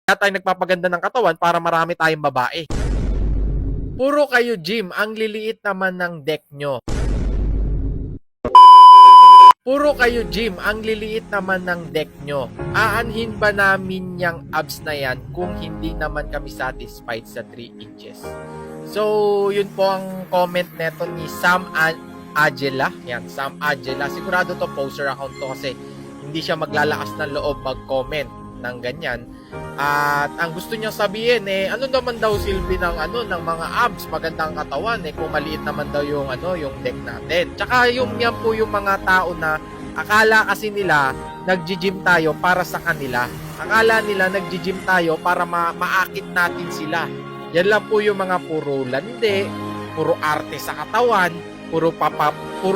Kaya tayo nagpapaganda ng katawan para marami tayong babae. Puro kayo gym, ang liliit naman ng deck nyo. Puro kayo gym, ang liliit naman ng deck nyo. Aanhin ba namin yung abs na yan kung hindi naman kami satisfied sa 3 inches? So, yun po ang comment neto ni Sam Agela. Yan, Sam Agela. Sigurado to poster account to kasi hindi siya maglalakas ng loob mag-comment ng ganyan. At ang gusto niyang sabihin ano naman daw silbi ng ng mga abs, magandang katawan kung maliit naman daw yung yung deck natin. Tsaka yung yan po yung mga tao na akala kasi nila nagji-gym tayo para sa kanila. Akala nila nagji-gym tayo para maakit natin sila. Yan lang po yung mga puro lande, puro arte sa katawan, puro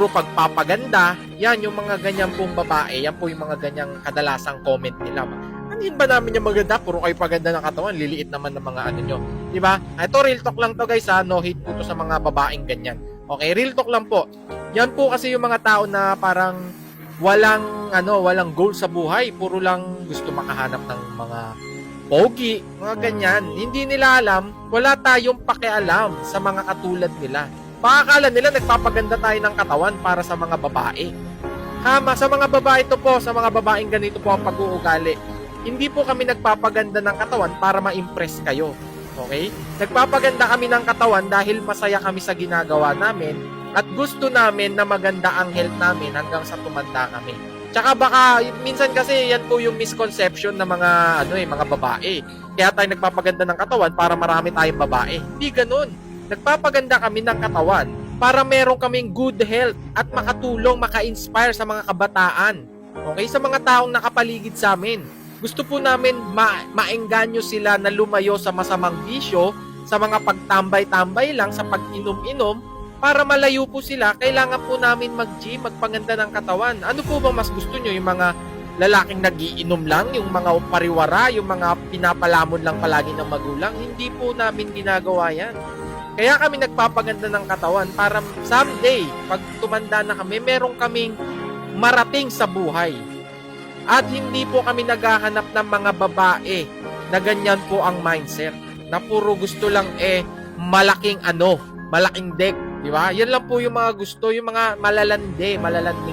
pagpapaganda. Yan yung mga ganyan pong babae. Yan po yung mga ganyang kadalasang comment nila. Anin ba namin yung maganda? Puro kayo paganda ng katawan, liliit naman ng mga nyo. Diba? Ito, real talk lang to guys ha. No hate po to sa mga babaeng ganyan. Okay, real talk lang po. Yan po kasi yung mga tao na parang walang goal sa buhay. Puro lang gusto makahanap ng mga pogi, mga ganyan. Hindi nila alam, wala tayong pakialam sa mga katulad nila. Pakakala nila nagpapaganda tayo ng katawan para sa mga babae. Hama, sa mga babae to po, sa mga babaeng ganito po ang pag-uugali. Hindi po kami nagpapaganda ng katawan para ma-impress kayo. Okay? Nagpapaganda kami ng katawan dahil masaya kami sa ginagawa namin at gusto namin na maganda ang health namin hanggang sa tumanda kami. Tsaka baka minsan kasi yan po yung misconception ng mga mga babae. Kaya tayo nagpapaganda ng katawan para marami tayong babae. Hindi ganoon. Nagpapaganda kami ng katawan para meron kaming good health at makatulong, maka-inspire sa mga kabataan. Okay? Sa mga taong nakapaligid sa amin. Gusto po namin maengganyo sila na lumayo sa masamang bisyo, sa mga pagtambay-tambay lang, sa pag-inom-inom, para malayo po sila. Kailangan po namin mag-gym, magpaganda ng katawan. Ano po ba mas gusto nyo? Yung mga lalaking nagiinom lang, yung mga pariwara, yung mga pinapalamon lang palagi ng magulang? Hindi po namin ginagawa yan. Kaya kami nagpapaganda ng katawan para someday, pag tumanda na kami, meron kaming marating sa buhay. At hindi po kami naghahanap ng mga babae na ganyan po ang mindset. Na puro gusto lang malaking deck. Di ba? Yan lang po yung mga gusto, yung mga malalanding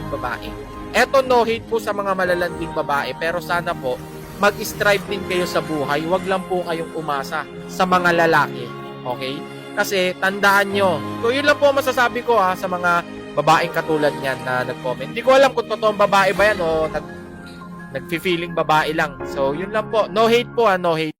babae. Eto, no hate po sa mga malalanding babae, pero sana po, mag-strive din kayo sa buhay. Huwag lang po kayong umasa sa mga lalaki. Okay? Kasi, tandaan nyo. So, yun lang po masasabi ko sa mga babaeng katulad niyan na nag-comment. Hindi ko alam kung totoong babae ba yan o nag-feeling babae lang. So, yun lang po. No hate po no hate.